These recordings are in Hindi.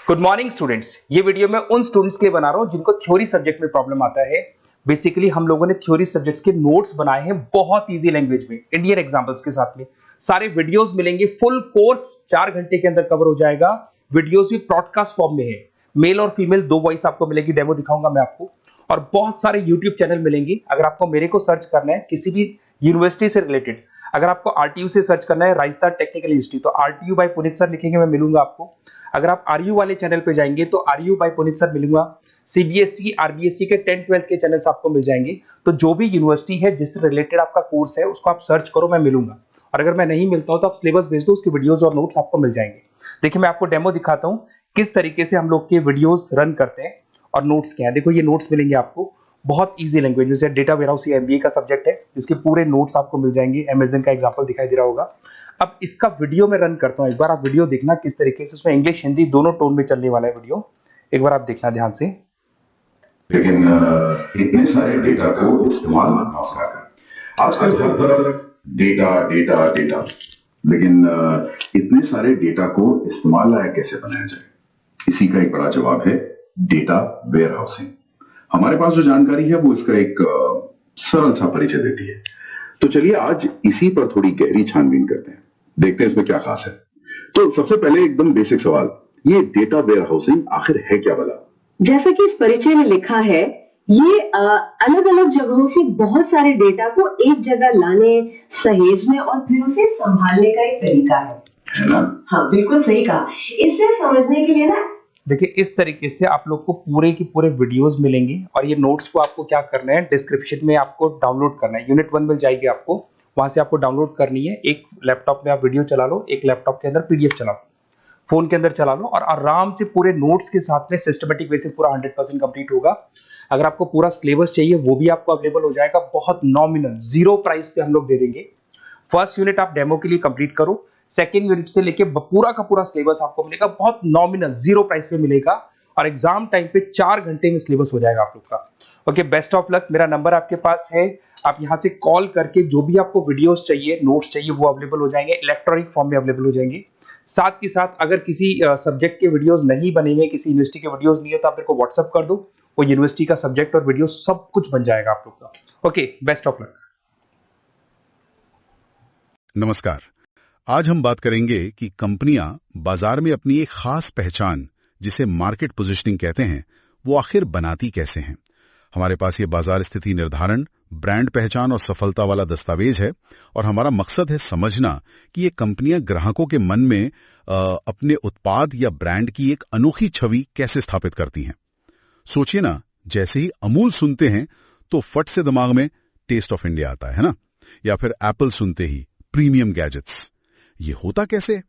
Good morning students. ये वीडियो मैं उन स्टूडेंट्स के लिए बना रहा हूं जिनको थ्योरी सब्जेक्ट में प्रॉब्लम आता है। बेसिकली हम लोगों ने थ्योरी सब्जेक्ट्स के नोट्स बनाए हैं बहुत इजी लैंग्वेज में, इंडियन एग्जांपल्स के साथ में। सारे वीडियोस मिलेंगे, फुल कोर्स 4 घंटे के अंदर कवर हो जाएगा। वीडियोस भी ब्रॉडकास्ट फॉर्म में है, मेल और फीमेल 2 वॉइस आपको मिलेगी, डेमो दिखाऊंगा मैं आपको। और बहुत सारे यूट्यूब चैनल मिलेंगे। अगर आपको मेरे को सर्च करना है किसी भी यूनिवर्सिटी से रिलेटेड, अगर आपको आरटीयू से सर्च करना है राजस्थान टेक्निकल यूनिवर्सिटी, तो आरटीयू बाय पुनीत सर लिखेंगे, मैं मिलूंगा आपको। अगर आप आरयू वाले चैनल पे जाएंगे तो आरयू बाय पुनीत सर मिलूंगा। सीबीएसई आरबीएसई के 10-12 के चैनल्स आपको मिल जाएंगे। तो जो भी यूनिवर्सिटी है जिससे रिलेटेड आपका कोर्स है उसको आप सर्च करो, मैं मिलूंगा। और अगर मैं नहीं मिलता हूं तो आप सिलेबस भेज दो, उसके वीडियोस और नोट्स आपको मिल जाएंगे। देखिए मैं आपको डेमो दिखाता हूं किस तरीके से हम लोग के वीडियोस रन करते हैं और नोट्स क्या है। देखो ये नोट्स मिलेंगे आपको बहुत इजी लैंग्वेज, जैसे डेटा वेयरहाउस या एमबीए का सब्जेक्ट है, जिसके पूरे नोट्स आपको मिल जाएंगे। अमेज़न का एग्जांपल दिखाई दे रहा होगा। अब इसका वीडियो में रन करता हूं, एक बार आप वीडियो देखना किस तरीके से, उसमें इंग्लिश हिंदी दोनों टोन में चलने वाला है वीडियो। एक बार आप देखना ध्यान से। लेकिन इतने सारे डेटा को इस्तेमाल ना कर, आजकल हर तरफ डेटा डेटा डेटा, लेकिन इतने सारे डेटा को इस्तेमाल लायक कैसे बनाया जाए, इसी का एक बड़ा जवाब है डेटा वेयरहाउसिंग। हमारे पास जो जानकारी है वो इसका एक सरल सा परिचय देती है। तो चलिए आज इसी पर थोड़ी गहरी छानबीन करते हैं, देखते हैं इसमें क्या खास है। तो सबसे पहले एकदम बेसिक सवाल, ये डेटा वेयरहाउसिंग आखिर है क्या भला? जैसा कि इस परिचय में लिखा है, ये अलग अलग जगहों से बहुत सारे डेटा को एक जगह लाने, सहेजने और फिर उसे संभालने का एक तरीका है ना? हाँ, बिल्कुल सही कहा। इसे समझने के लिए ना, देखिए इस तरीके से आप लोग को पूरे की पूरे वीडियोस मिलेंगे और ये नोट्स को आपको क्या करना है, डिस्क्रिप्शन में आपको डाउनलोड करना है। यूनिट 1 में जाएगी आपको, वहां से आपको डाउनलोड करनी है। एक लैपटॉप में आप वीडियो चला लो, एक लैपटॉप के अंदर पीडीएफ चला लो, फोन के अंदर चला लो और आराम से पूरे नोट्स के साथ में सिस्टमेटिक वे से पूरा 100% कंप्लीट होगा। अगर आपको पूरा सिलेबस चाहिए वो भी आपको अवेलेबल हो जाएगा, बहुत नॉमिनल 0 प्राइस पे हम लोग दे देंगे। फर्स्ट यूनिट आप डेमो के लिए कंप्लीट करो, सेकेंड यूनिट से लेके पूरा का पूरा सिलेबस आपको मिलेगा, बहुत नॉमिनल 0 प्राइस पे मिलेगा। और एग्जाम टाइम पे 4 घंटे में सिलेबस हो जाएगा आप लोग का। Okay, best of luck. मेरा नंबर आपके पास है, आप यहां से कॉल करके जो भी आपको वीडियोस चाहिए, नोट्स चाहिए, वो अवेलेबल हो जाएंगे, इलेक्ट्रॉनिक फॉर्म में अवेलेबल हो जाएंगे। साथ के साथ अगर किसी सब्जेक्ट के वीडियोस नहीं बने हुए, किसी यूनिवर्सिटी के वीडियोस नहीं है, तो आप मेरे को व्हाट्सएप कर दो, वो यूनिवर्सिटी का सब्जेक्ट और वीडियो सब कुछ बन जाएगा आप लोग का। Okay, best of luck. नमस्कार। आज हम बात करेंगे कि कंपनियां बाजार में अपनी एक खास पहचान, जिसे मार्केट पोजीशनिंग कहते हैं, वो आखिर बनाती कैसे हैं। हमारे पास ये बाजार स्थिति निर्धारण, ब्रांड पहचान और सफलता वाला दस्तावेज है और हमारा मकसद है समझना कि ये कंपनियां ग्राहकों के मन में अपने उत्पाद या ब्रांड की एक अनोखी छवि कैसे स्थापित करती हैं। सोचिए ना, जैसे ही अमूल सुनते हैं तो फट से दिमाग में टेस्ट ऑफ इंडिया आता है ना, या फिर एप्पल सुनते ही प्रीमियम गैजेट्स। ये होता कैसे?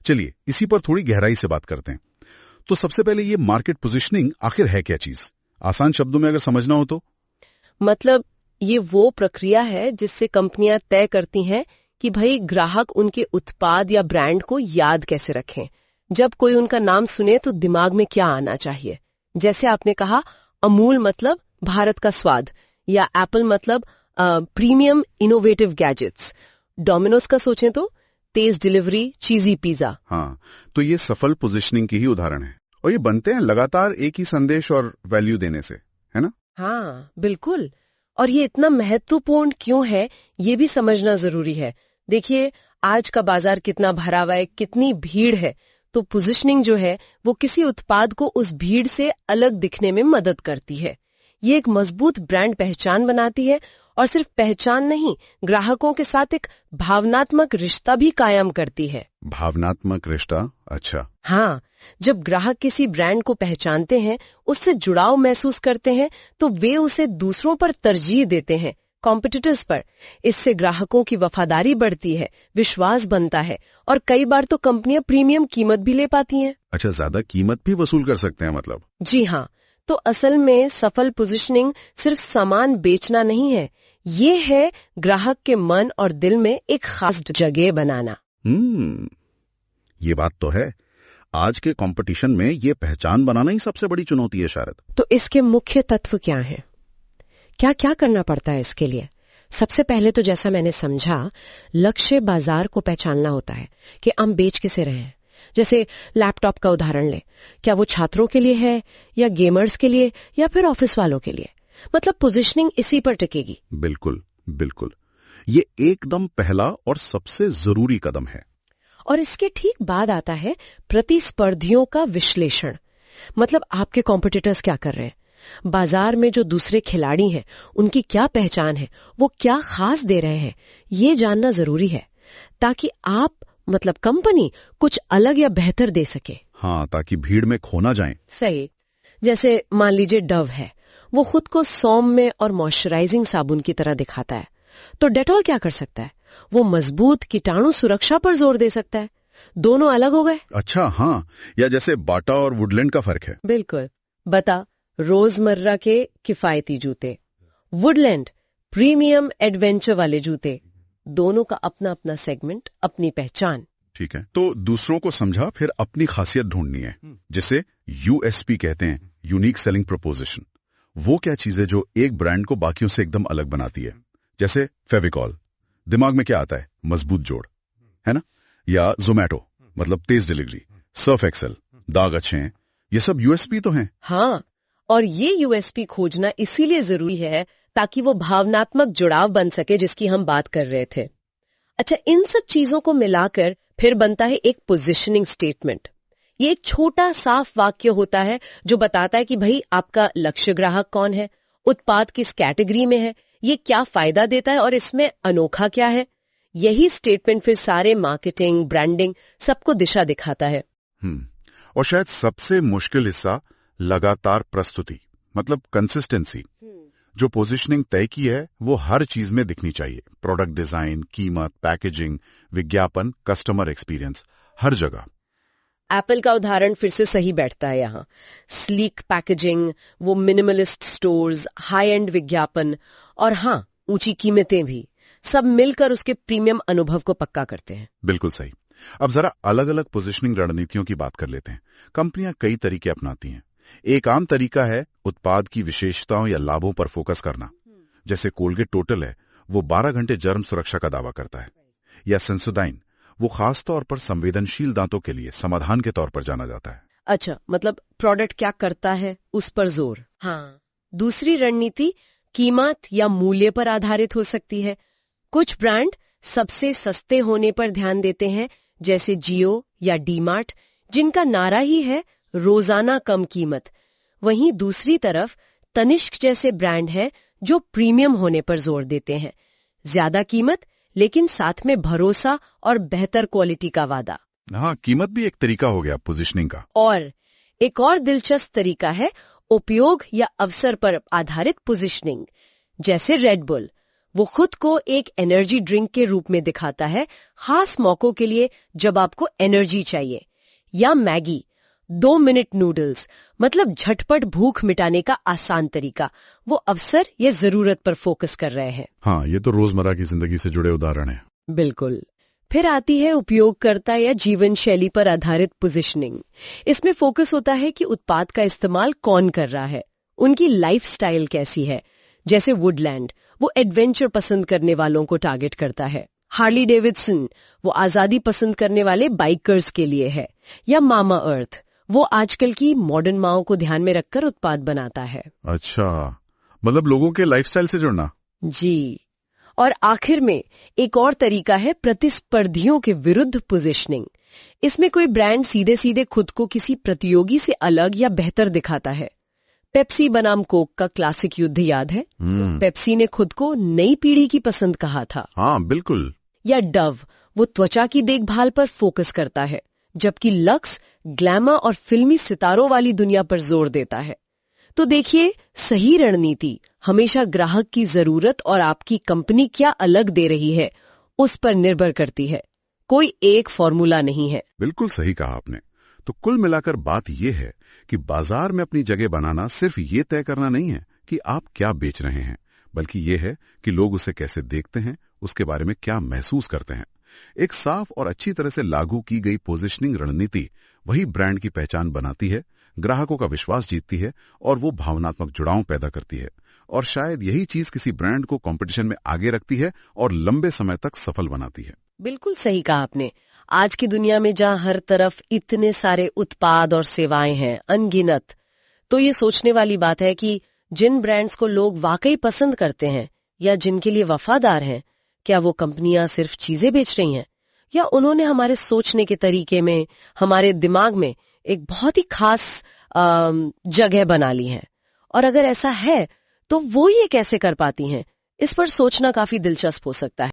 चलिए इसी पर थोड़ी गहराई से बात करते हैं। तो सबसे पहले ये मार्केट पोजीशनिंग आखिर है क्या चीज? आसान शब्दों में अगर समझना हो तो मतलब ये वो प्रक्रिया है जिससे कंपनियां तय करती हैं कि भाई ग्राहक उनके उत्पाद या ब्रांड को याद कैसे रखें। जब कोई उनका नाम सुने तो दिमाग में क्या आना चाहिए। जैसे आपने कहा, अमूल मतलब भारत का स्वाद, या एप्पल मतलब प्रीमियम इनोवेटिव गैजेट्स। डोमिनोज का सोचें तो तेज डिलीवरी, चीजी पिज्जा। हाँ, तो ये सफल पोजीशनिंग की ही उदाहरण है और ये बनते हैं लगातार एक ही संदेश और वैल्यू देने से, है ना? हाँ बिल्कुल। और ये इतना महत्वपूर्ण क्यों है, ये भी समझना जरूरी है। देखिए आज का बाजार कितना भरा हुआ है, कितनी भीड़ है, तो पोजीशनिंग जो है वो किसी उत्पाद को उस भीड़ से अलग दिखने में मदद करती है। ये एक मजबूत ब्रांड पहचान बनाती है और सिर्फ पहचान नहीं, ग्राहकों के साथ एक भावनात्मक रिश्ता भी कायम करती है। भावनात्मक रिश्ता? अच्छा। हाँ, जब ग्राहक किसी ब्रांड को पहचानते हैं, उससे जुड़ाव महसूस करते हैं, तो वे उसे दूसरों पर तरजीह देते हैं, कॉम्पिटिटर्स पर। इससे ग्राहकों की वफादारी बढ़ती है, विश्वास बनता है और कई बार तो कंपनियां प्रीमियम कीमत भी ले पाती हैं। अच्छा, ज्यादा कीमत भी वसूल कर सकते हैं मतलब? जी हाँ। तो असल में सफल पोजीशनिंग सिर्फ सामान बेचना नहीं है, ये है ग्राहक के मन और दिल में एक खास जगह बनाना। ये बात तो है। आज के कंपटीशन में ये पहचान बनाना ही सबसे बड़ी चुनौती है शायद। तो इसके मुख्य तत्व क्या हैं? क्या क्या करना पड़ता है इसके लिए? सबसे पहले तो जैसा मैंने समझा, लक्ष्य बाजार को पहचानना होता है कि हम बेच किसे रहे हैं। जैसे लैपटॉप का उदाहरण लें, क्या वो छात्रों के लिए है या गेमर्स के लिए या फिर ऑफिस वालों के लिए? मतलब पोजीशनिंग इसी पर टिकेगी। बिल्कुल बिल्कुल, ये एकदम पहला और सबसे जरूरी कदम है। और इसके ठीक बाद आता है प्रतिस्पर्धियों का विश्लेषण। मतलब आपके कॉम्पिटिटर्स क्या कर रहे हैं, बाजार में जो दूसरे खिलाड़ी हैं उनकी क्या पहचान है, वो क्या खास दे रहे हैं, ये जानना जरूरी है ताकि आप मतलब कंपनी कुछ अलग या बेहतर दे सके। हाँ, ताकि भीड़ में खो ना जाएं। सही। जैसे मान लीजिए डव है, वो खुद को सौम्य और मॉइस्चराइजिंग साबुन की तरह दिखाता है, तो डेटॉल क्या कर सकता है, वो मजबूत कीटाणु सुरक्षा पर जोर दे सकता है। दोनों अलग हो गए। अच्छा, हाँ, या जैसे बाटा और वुडलैंड का फर्क है। बिल्कुल। बता रोजमर्रा के किफायती जूते, वुडलैंड प्रीमियम एडवेंचर वाले जूते, दोनों का अपना अपना सेगमेंट, अपनी पहचान। ठीक है, तो दूसरों को समझा, फिर अपनी खासियत ढूंढनी है, जिसे यूएसपी कहते हैं, यूनिक सेलिंग प्रोपोजिशन। वो क्या चीज है जो एक ब्रांड को बाकियों से एकदम अलग बनाती है? जैसे फेविकॉल, दिमाग में क्या आता है? मजबूत जोड़, है ना? या जोमैटो, मतलब तेज डिलीवरी। सर्फ एक्सेल, दाग अच्छे हैं। ये सब यूएसपी तो हैं। हाँ, और ये यूएसपी खोजना इसीलिए जरूरी है ताकि वो भावनात्मक जुड़ाव बन सके जिसकी हम बात कर रहे थे। अच्छा, इन सब चीजों को मिलाकर फिर बनता है एक पोजिशनिंग स्टेटमेंट। ये एक छोटा साफ वाक्य होता है जो बताता है कि भाई आपका लक्ष्य ग्राहक कौन है, उत्पाद किस कैटेगरी में है, ये क्या फायदा देता है और इसमें अनोखा क्या है। यही स्टेटमेंट फिर सारे मार्केटिंग, ब्रांडिंग सबको दिशा दिखाता है। और शायद सबसे मुश्किल हिस्सा लगातार प्रस्तुति, मतलब कंसिस्टेंसी। जो पोजीशनिंग तय की है वो हर चीज में दिखनी चाहिए। प्रोडक्ट डिजाइन, कीमत, पैकेजिंग, विज्ञापन, कस्टमर एक्सपीरियंस, हर जगह। एप्पल का उदाहरण फिर से सही बैठता है यहाँ। स्लीक पैकेजिंग, वो मिनिमलिस्ट स्टोर्स, हाई एंड विज्ञापन और हाँ, ऊंची कीमतें भी, सब मिलकर उसके प्रीमियम अनुभव को पक्का करते हैं। बिल्कुल सही। अब जरा अलग अलग पोजीशनिंग रणनीतियों की बात कर लेते हैं। कंपनियां कई तरीके अपनाती हैं। एक आम तरीका है उत्पाद की विशेषताओं या लाभों पर फोकस करना। जैसे कोलगेट टोटल है, वो 12 घंटे जर्म सुरक्षा का दावा करता है। या सेंसोडाइन, वो खास तौर पर संवेदनशील दांतों के लिए समाधान के तौर पर जाना जाता है। अच्छा, मतलब प्रोडक्ट क्या करता है उस पर जोर। हाँ। दूसरी रणनीति कीमत या मूल्य पर आधारित हो सकती है। कुछ ब्रांड सबसे सस्ते होने पर ध्यान देते हैं, जैसे जियो या डीमार्ट, जिनका नारा ही है रोजाना कम कीमत। वहीं दूसरी तरफ तनिष्क जैसे ब्रांड हैं जो प्रीमियम होने पर जोर देते हैं, ज्यादा कीमत लेकिन साथ में भरोसा और बेहतर क्वालिटी का वादा। हाँ, कीमत भी एक तरीका हो गया पोजीशनिंग का। और एक और दिलचस्प तरीका है उपयोग या अवसर पर आधारित पोजीशनिंग। जैसे रेड बुल, वो खुद को एक एनर्जी ड्रिंक के रूप में दिखाता है, खास मौकों के लिए जब आपको एनर्जी चाहिए। या मैगी, 2 मिनट नूडल्स, मतलब झटपट भूख मिटाने का आसान तरीका। वो अवसर या जरूरत पर फोकस कर रहे हैं। हाँ, ये तो रोजमर्रा की जिंदगी से जुड़े उदाहरण हैं। बिल्कुल। फिर आती है उपयोगकर्ता या जीवन शैली पर आधारित पोजीशनिंग। इसमें फोकस होता है कि उत्पाद का इस्तेमाल कौन कर रहा है, उनकी लाइफस्टाइल कैसी है। जैसे वुडलैंड, वो एडवेंचर पसंद करने वालों को टारगेट करता है। हार्ली डेविडसन, वो आजादी पसंद करने वाले बाइकर्स के लिए है। या मामा अर्थ, वो आजकल की मॉडर्न माओ को ध्यान में रखकर उत्पाद बनाता है। अच्छा, मतलब लोगों के लाइफस्टाइल से जुड़ना। जी। और आखिर में एक और तरीका है प्रतिस्पर्धियों के विरुद्ध पोजीशनिंग। इसमें कोई ब्रांड सीधे सीधे खुद को किसी प्रतियोगी से अलग या बेहतर दिखाता है। पेप्सी बनाम कोक का क्लासिक युद्ध याद है? पेप्सी ने खुद को नई पीढ़ी की पसंद कहा था। हाँ, बिल्कुल। या डव, वो त्वचा की देखभाल पर फोकस करता है, जबकि लक्स ग्लैमर और फिल्मी सितारों वाली दुनिया पर जोर देता है। तो देखिए, सही रणनीति हमेशा ग्राहक की जरूरत और आपकी कंपनी क्या अलग दे रही है उस पर निर्भर करती है। कोई एक फॉर्मूला नहीं है। बिल्कुल सही कहा आपने। तो कुल मिलाकर बात यह है कि बाजार में अपनी जगह बनाना सिर्फ ये तय करना नहीं है कि आप क्या बेच रहे हैं, बल्कि ये है कि लोग उसे कैसे देखते हैं, उसके बारे में क्या महसूस करते हैं। एक साफ और अच्छी तरह से लागू की गई पोजीशनिंग रणनीति वही ब्रांड की पहचान बनाती है, ग्राहकों का विश्वास जीतती है और वो भावनात्मक जुड़ाव पैदा करती है। और शायद यही चीज किसी ब्रांड को कंपटीशन में आगे रखती है और लंबे समय तक सफल बनाती है। बिल्कुल सही कहा आपने। आज की दुनिया में जहां हर तरफ इतने सारे उत्पाद और सेवाएं हैं, अनगिनत, तो ये सोचने वाली बात है कि जिन ब्रांड्स को लोग वाकई पसंद करते हैं या जिनके लिए वफादार हैं, क्या वो कंपनियां सिर्फ चीजें बेच रही हैं या उन्होंने हमारे सोचने के तरीके में, हमारे दिमाग में एक बहुत ही खास जगह बना ली है। और अगर ऐसा है तो वो ये कैसे कर पाती हैं, इस पर सोचना काफी दिलचस्प हो सकता है।